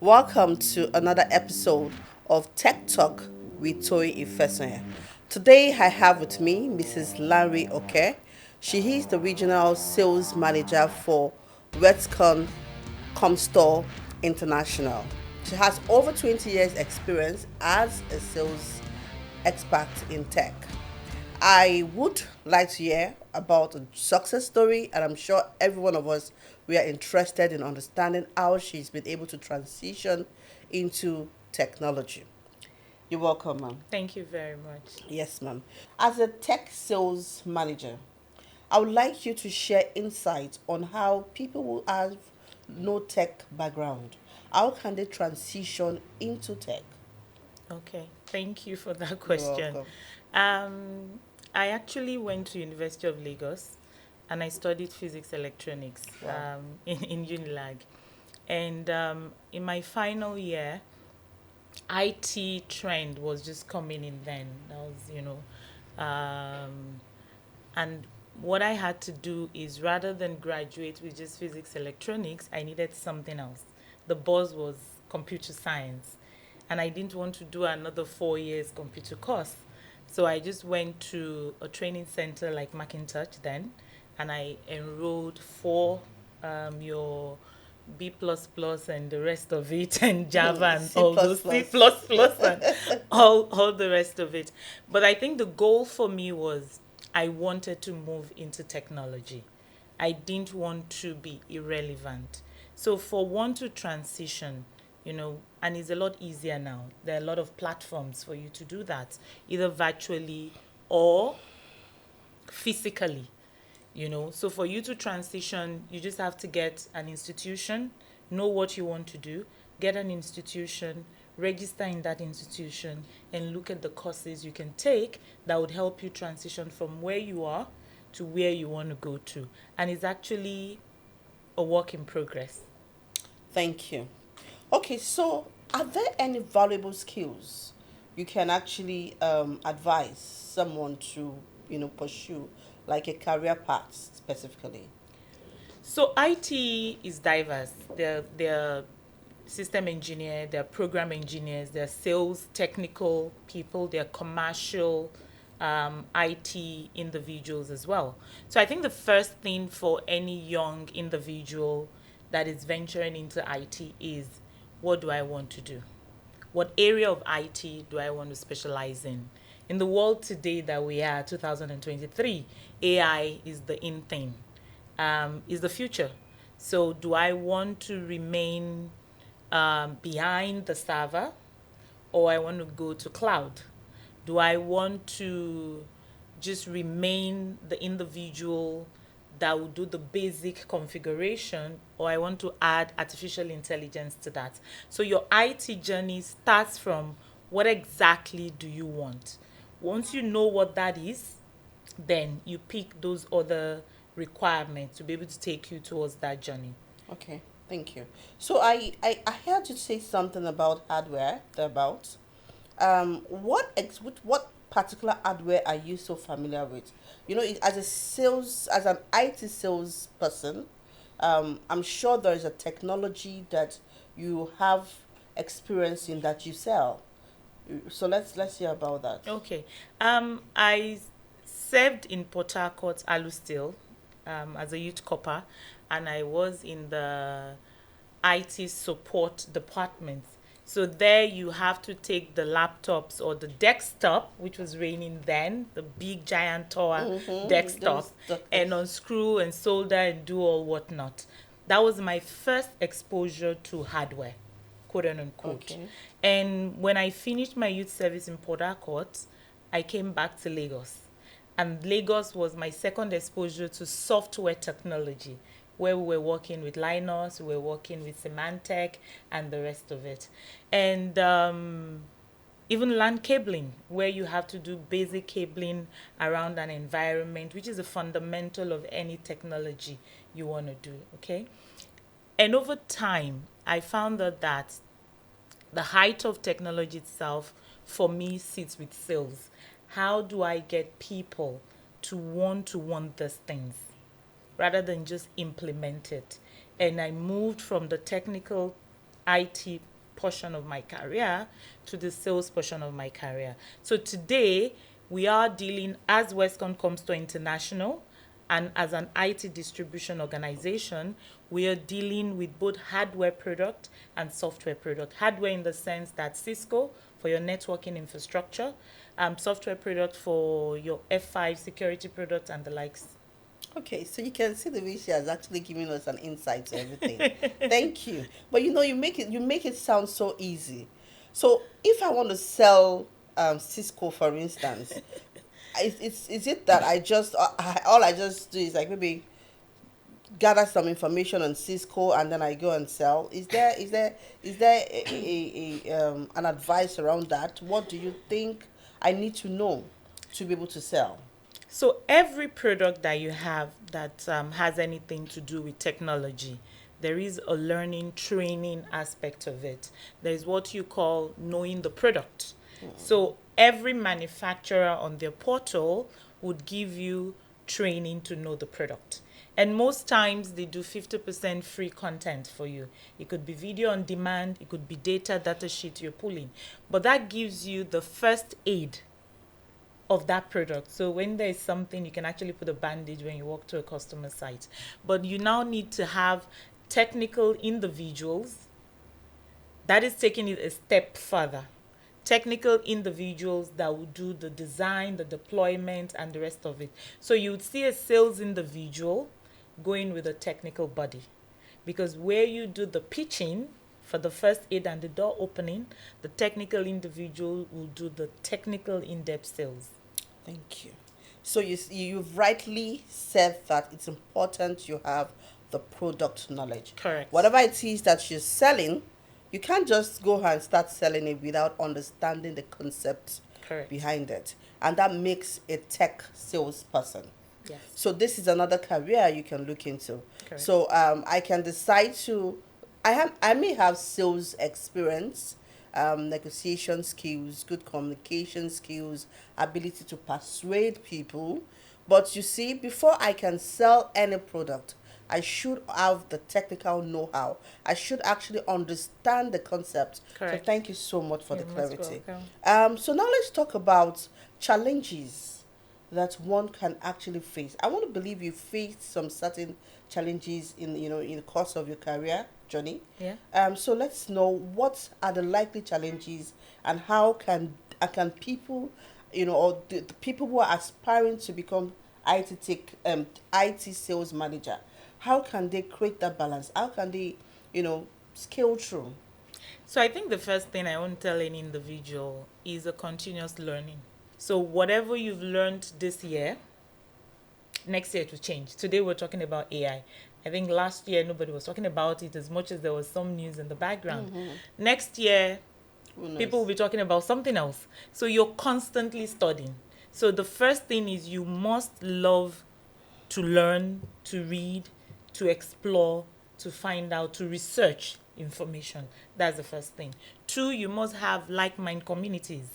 Welcome to another episode of Tech Talk with Toy Ifesanya. Today I have with me Mrs. Lanre Oke. She is the regional sales manager for Westcon Comstore International. She has over 20 years experience as a sales expert in tech. I would like to hear about a success story, and I'm sure every one of us we are interested in understanding how she's been able to transition into technology. You're welcome, ma'am. Thank you very much. Yes, ma'am. As a tech sales manager, I would like you to share insights on how people who have no tech background, how can they transition into tech? Okay, thank you for that You're question. welcome. Um, I actually went to University of Lagos and I studied physics electronics Wow. in Unilag. And in my final year, IT trend was just coming in then. That was, and what I had to do is rather than graduate with just physics electronics, I needed something else. The buzz was computer science, and I didn't want to do another 4 years computer course. So I just went to a training center like Macintosh then, and I enrolled for your B plus plus and the rest of it, and Java and C all plus those C plus. plus plus and all the rest of it. But I think the goal for me was I wanted to move into technology. I didn't want to be irrelevant. So for one to transition, and it's a lot easier now. There are a lot of platforms for you to do that, either virtually or physically. So for you to transition, you just have to get an institution, know what you want to do, get an institution, register in that institution, and look at the courses you can take that would help you transition from where you are to where you want to go to. And it's actually a work in progress. Thank you. Okay, so are there any valuable skills you can actually advise someone to, pursue, like a career path specifically? So IT is diverse. There are system engineer, there are program engineers, there are sales technical people, there are commercial IT individuals as well. So I think the first thing for any young individual that is venturing into IT is, what do I want to do? What area of IT do I want to specialize in? In the world today that we are, 2023, AI is the in thing, is the future. So, do I want to remain behind the server, or I want to go to cloud? Do I want to just remain the individual that will do the basic configuration, or I want to add artificial intelligence to that? So your IT journey starts from, what exactly do you want? Once you know what that is, then you pick those other requirements to be able to take you towards that journey. Okay, thank you. So I heard you say something about hardware, thereabout. What particular hardware are you so familiar with? As a as an IT sales person, I'm sure there is a technology that you have experience in that you sell. So let's hear about that. Okay. I served in Port Harcourt Alu as a youth corper, and I was in the IT support department. So there you have to take the laptops or the desktop, which was raining then, the big giant tower Mm-hmm. desktop, Those and doctors. unscrew and solder and do all whatnot. That was my first exposure to hardware, quote unquote. Okay. And when I finished my youth service in Port Harcourt, I came back to Lagos. And Lagos was my second exposure to software technology, where we were working with Linus, we were working with Symantec, and the rest of it. And even LAN cabling, where you have to do basic cabling around an environment, which is a fundamental of any technology you want to do, okay? And over time, I found that the height of technology itself for me sits with sales. How do I get people to want these things rather than just implement it? And I moved from the technical IT portion of my career to the sales portion of my career. So today, we are dealing, as Westcon Comstore International and as an IT distribution organization, we are dealing with both hardware product and software product. Hardware in the sense that Cisco for your networking infrastructure, software product for your F5 security product and the likes. Okay, so you can see the way she has actually given us an insight to everything. Thank you. But you make it sound so easy. So if I want to sell Cisco, for instance, is it that all I just do is like maybe gather some information on Cisco and then I go and sell? Is there an advice around that? What do you think I need to know to be able to sell? So every product that you have that has anything to do with technology, there is a learning training aspect of it. There is what you call knowing the product. So every manufacturer on their portal would give you training to know the product. And most times they do 50% free content for you. It could be video on demand, it could be data sheet you're pulling. But that gives you the first aid of that product. So when there is something, you can actually put a bandage when you walk to a customer site. But you now need to have technical individuals. That is taking it a step further. Technical individuals that will do the design, the deployment, and the rest of it. So you would see a sales individual going with a technical body. Because where you do the pitching for the first aid and the door opening, the technical individual will do the technical in-depth sales. Thank you. So you've rightly said that it's important you have the product knowledge. Correct. Whatever it is that you're selling, you can't just go and start selling it without understanding the concept Correct. behind it. And that makes a tech salesperson. Yes. So this is another career you can look into. Correct. So I can decide to, I may have sales experience, negotiation skills, good communication skills, ability to persuade people. But you see, before I can sell any product, I should have the technical know-how. I should actually understand the concept. Correct. So thank you so much for You're the most clarity. welcome. So now let's talk about challenges that one can actually face. I want to believe you faced some certain challenges in the course of your career journey. Yeah. So let's know what are the likely challenges and how can people, or the people who are aspiring to become IT sales manager, how can they create that balance? How can they, scale through? So I think the first thing I want to tell any individual is a continuous learning. So whatever you've learned this year, next year it will change. Today we're talking about AI. I think last year nobody was talking about it as much as there was some news in the background. Next year, people will be talking about something else. So you're constantly studying. So the first thing is you must love to learn, to read, to explore, to find out, to research information. That's the first thing. Two, you must have like-minded communities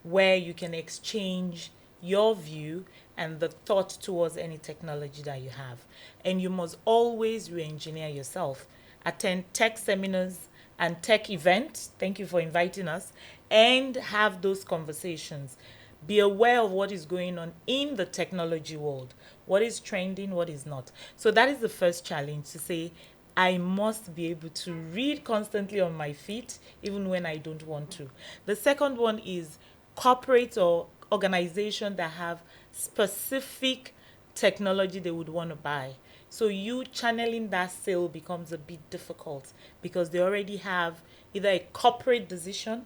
where you can exchange your view and the thought towards any technology that you have. And you must always re-engineer yourself. Attend tech seminars and tech events. Thank you for inviting us. And have those conversations. Be aware of what is going on in the technology world. What is trending, what is not. So that is the first challenge, to say, I must be able to read constantly on my feet, even when I don't want to. The second one is corporate or organization that have specific technology they would want to buy. So you channeling that sale becomes a bit difficult because they already have either a corporate decision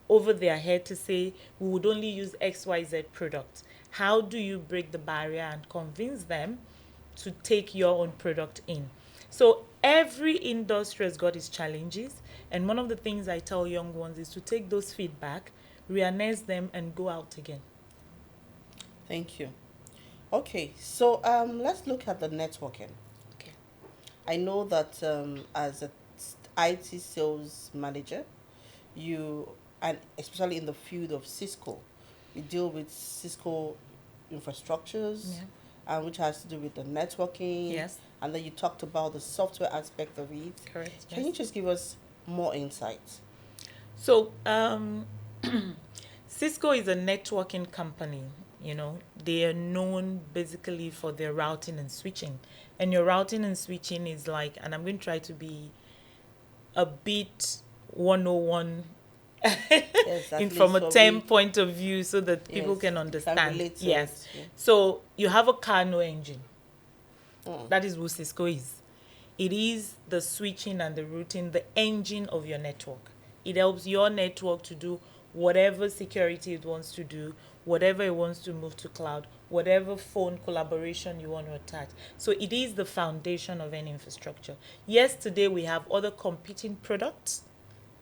over their head to say, we would only use XYZ product. How do you break the barrier and convince them to take your own product in? So every industry has got its challenges. And one of the things I tell young ones is to take those feedback, realize them, and go out again. Thank you. Okay, so let's look at the networking. Okay. I know that as a IT sales manager, and especially in the field of Cisco, we deal with Cisco infrastructures, which has to do with the networking. Yes. And then you talked about the software aspect of it. Correct. Can you just give us more insights? So, Cisco is a networking company. You know, they are known basically for their routing and switching. And your routing and switching is like, and I'm going to try to be a bit 101 in Exactly. from a So 10 we, point of view so that people yes, can can understand. relate to Yes. it. Yeah. So you have a car, no engine. Mm. That is who Cisco is. It is the switching and the routing, the engine of your network. It helps your network to do whatever security it wants to do, whatever it wants to move to cloud, whatever phone collaboration you want to attach. So it is the foundation of any infrastructure. Yes, today we have other competing products,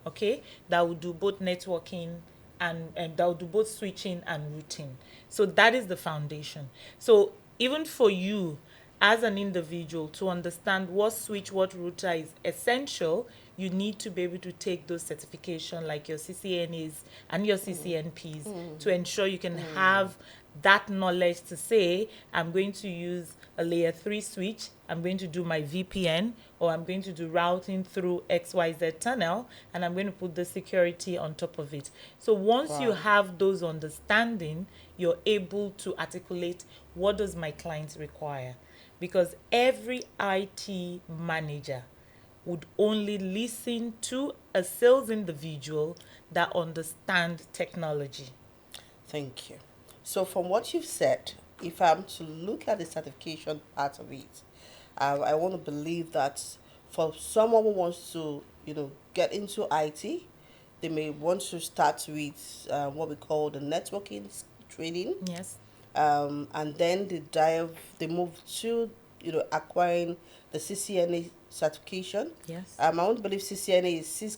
okay, that will do both networking and that will do both switching and routing. So that is the foundation. So even for you as an individual to understand what switch, what router is essential, you need to be able to take those certification like your CCNAs and your CCNPs to ensure you can have that knowledge to say, I'm going to use a layer 3 switch, I'm going to do my VPN, or I'm going to do routing through XYZ tunnel, and I'm going to put the security on top of it. So once you Wow. have those understanding, you're able to articulate what does my client require. Because every IT manager would only listen to a sales individual that understand technology. Thank you. So, from what you've said, if I'm to look at the certification part of it, I want to believe that for someone who wants to, get into IT, they may want to start with what we call the networking training, Yes. and then they move to, acquiring the CCNA certification. Yes. I want to believe CCNA is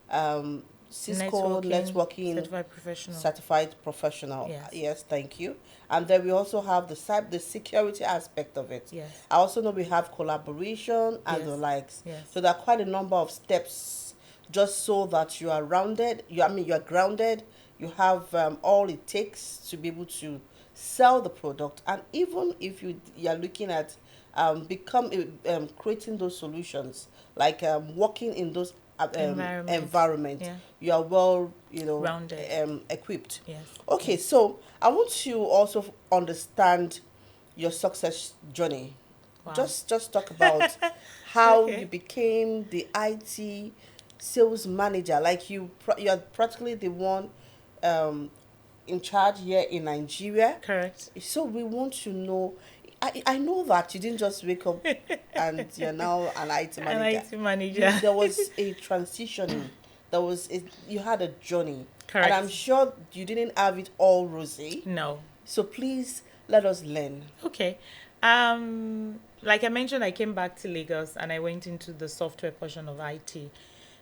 um, Cisco Networking Networking certified professional. Certified Professional. Yes. Yes, thank you. And then we also have the security aspect of it. Yes. I also know we have collaboration and the Yes. likes. Yes. So there are quite a number of steps just so that you are rounded. You are grounded. You have all it takes to be able to sell the product. And even if you are looking at creating those solutions, like working in those Environment. environment, Yeah. you are well, Rounded. equipped. Yes. Okay, Yes. so I want to also understand your success journey. Wow. Just talk about how you Okay. became the IT sales manager. Like you are practically the one um, in charge here in Nigeria. Correct. So we want to know. I know that you didn't just wake up and you're now an IT An manager. IT manager. There was a transitioning. You had a journey, and I'm Correct. sure you didn't have it all rosy. No. So please let us learn. Okay. Like I mentioned, I came back to Lagos and I went into the software portion of IT.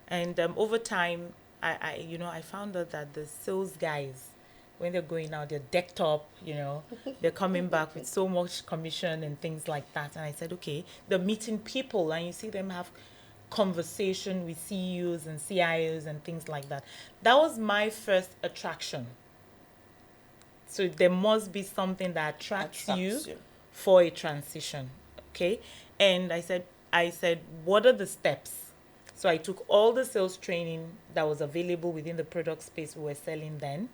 And over time, I found out that the sales guys, when they're going out, they're decked up, they're coming back with so much commission and things like that. And I said, okay, they're meeting people and you see them have conversation with CEOs and CIOs and things like that. That was my first attraction. So there must be something that attracts you Attracts you. for a transition. Okay. And I said, what are the steps? So I took all the sales training that was available within the product space we were selling then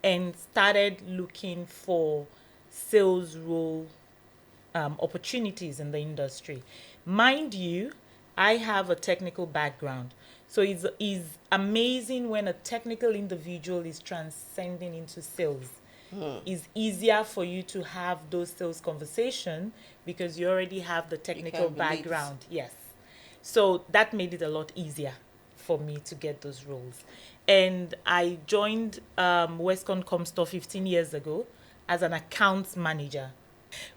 and started looking for sales role opportunities in the industry. Mind you, I have a technical background. So it's amazing when a technical individual is transcending into sales. It's easier for you to have those sales conversation because you already have the You technical can relate. background. Yes. So that made it a lot easier for me to get those roles. And I joined Westcon Comstore 15 years ago as an accounts manager.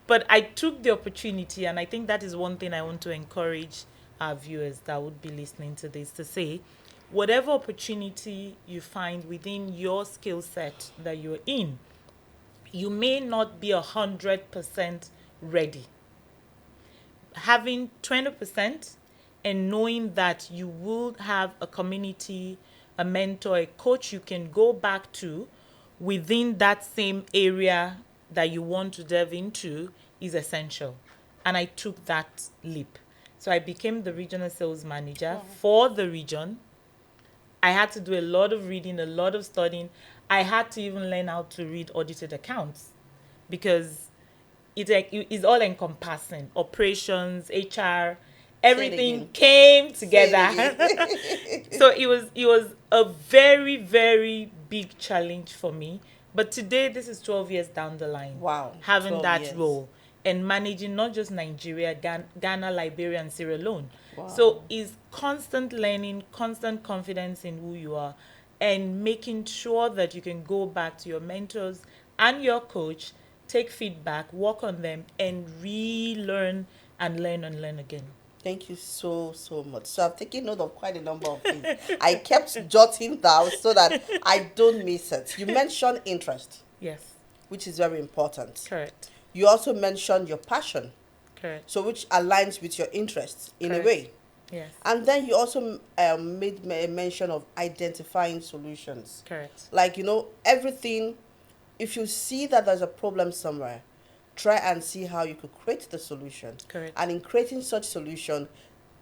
But I took the opportunity, and I think that is one thing I want to encourage our viewers that would be listening to this to say, whatever opportunity you find within your skill set that you're in, you may not be 100% ready. Having 20% and knowing that you will have a community, a mentor, a coach you can go back to within that same area that you want to delve into is essential. And I took that leap. So I became the regional sales manager Wow. for the region I had to do a lot of reading, a lot of studying. I had to even learn how to read audited accounts because it's all encompassing. Operations, HR, Say it everything again. came Say together. it again. So it was a very, very big challenge for me. But today, this is 12 years down the line, Wow, having 12 that years. role and managing not just Nigeria, Ghana, Liberia, and Sierra Leone. So Wow. it's constant learning, constant confidence in who you are, and making sure that you can go back to your mentors and your coach, take feedback, work on them, and relearn and learn again. Thank you so, so much. So I've taken note of quite a number of things. I kept jotting down so that I don't miss it. You mentioned interest, Yes, which is very important. correct, You also mentioned your passion, correct, so which aligns with your interests in a correct. way. Yes, And then you also made a mention of identifying solutions. correct, Like, everything, if you see that there's a problem somewhere, try and see how you could create the solution. correct, And in creating such solution,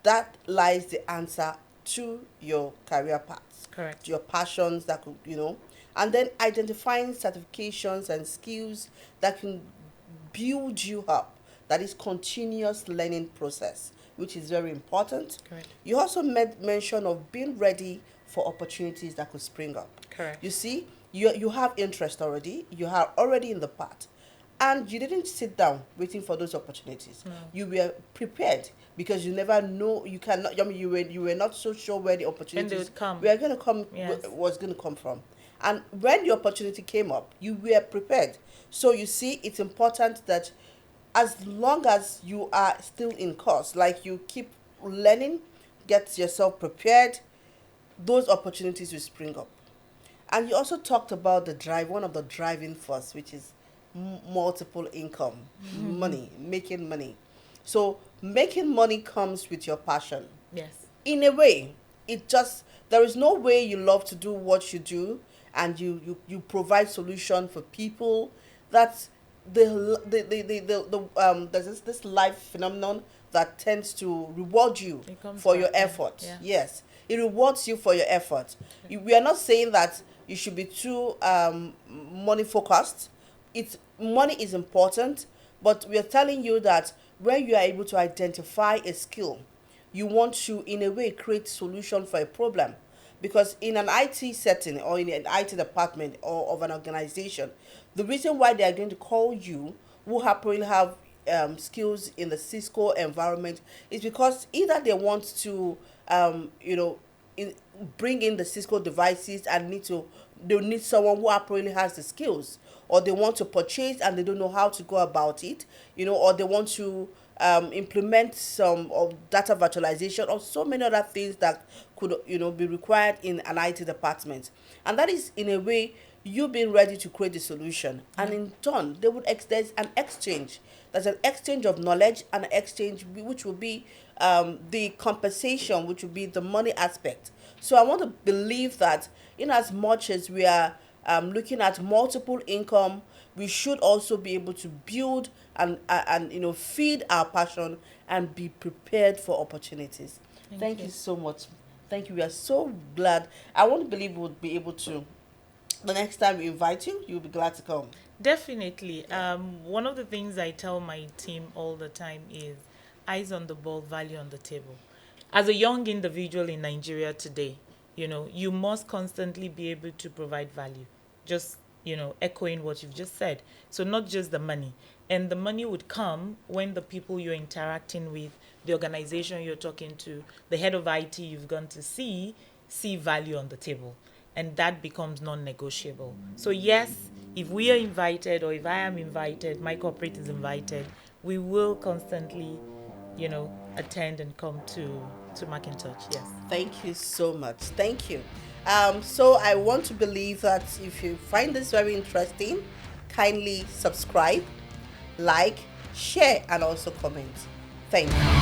that lies the answer to your career paths, to correct. your passions that could, and then identifying certifications and skills that can build you up. That is continuous learning process, which is very important. Correct. You also made mention of being ready for opportunities that could spring up. Correct. You see, you have interest already, you are already in the path, and you didn't sit down waiting for those opportunities. No. You were prepared because you never know, you cannot, I mean, you were not so sure where the When they opportunities would come. were going to come, Yes. was going to come from. And when the opportunity came up, you were prepared. So you see, it's important that as long as you are still in course, like you keep learning, get yourself prepared, those opportunities will spring up. And you also talked about the drive, one of the driving force, which is multiple income, money, making money. So making money comes with your passion. Yes. In a way, it just, there is no way you love to do what you do, and you provide solution for people. That's there's this life phenomenon that tends to reward you It comes for back, your yeah. effort. Yeah. Yes, it rewards you for your effort. We are not saying that you should be too money focused. It's money is important, but we are telling you that when you are able to identify a skill, you want to, in a way, create solution for a problem. Because in an IT setting or in an IT department or of an organization, the reason why they are going to call you, who happen to have skills in the Cisco environment, is because either they want to, in, bring in the Cisco devices and they need someone who apparently has the skills, or they want to purchase and they don't know how to go about it, or they want to implement some of data virtualization or so many other things that could be required in an IT department. And that is in a way you being ready to create the solution, and in turn they would there's an exchange. There's an exchange of knowledge and an exchange which will be the compensation, which will be the money aspect. So I want to believe that in as much as we are looking at multiple income, we should also be able to build and feed our passion and be prepared for opportunities. Thank you so much. Thank you. We are so glad. I want to believe we'll be able to. The next time we invite you, you'll be glad to come. Definitely. One of the things I tell my team all the time is eyes on the ball, value on the table. As a young individual in Nigeria today, you must constantly be able to provide value. Just, echoing what you've just said. So not just the money. And the money would come when the people you're interacting with, the organization you're talking to, the head of IT you've gone to see value on the table. And that becomes non-negotiable. So yes, if we are invited or if I am invited, my corporate is invited, we will constantly, attend and come to Macintosh. Yes. Thank you so much. Thank you. So I want to believe that if you find this very interesting, kindly subscribe, like, share, and also comment. Thank you.